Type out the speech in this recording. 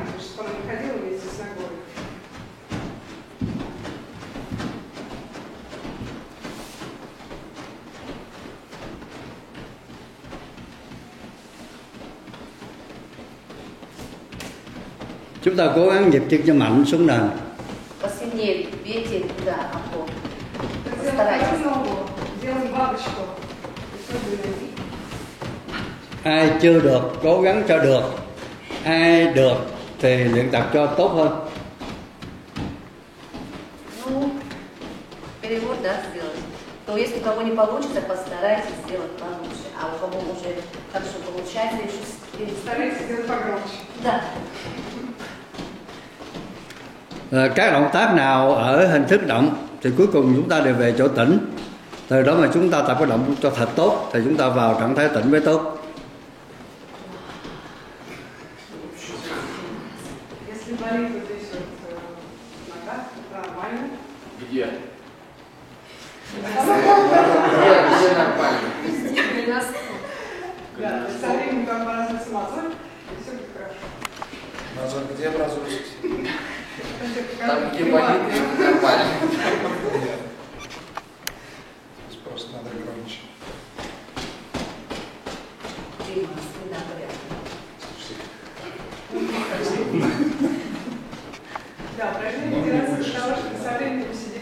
Евангелии, чтобы она не ходила вместе с ногой. Chúng ta cố gắng nhịp chân cho mạnh xuống nền. Посильнее бейте туда, опор. Сделаем ногу, сделаем бабочку. И все будет. Ai chưa được cố gắng cho được, ai được thì luyện tập cho tốt hơn. Ну, перевод, да, сделать. То если у кого не получится, постарайтесь сделать получше. А у кого уже хорошо получается, еще Старайтесь сделать погромче. Да. Các động tác nào ở hình thức động thì cuối cùng chúng ta đều về chỗ tĩnh. Từ đó mà chúng ta tập cái động cho thật tốt thì chúng ta vào trạng thái tĩnh mới tốt. Если болит вот здесь вот нога, нормально. Где? Да, то есть со временем как бы образуется мозоль, и все будет хорошо. Мозоль где образуется? Там, где болит, нормально. Просто надо громче. Да, упражнение делается для того, чтобы со временем сидеть.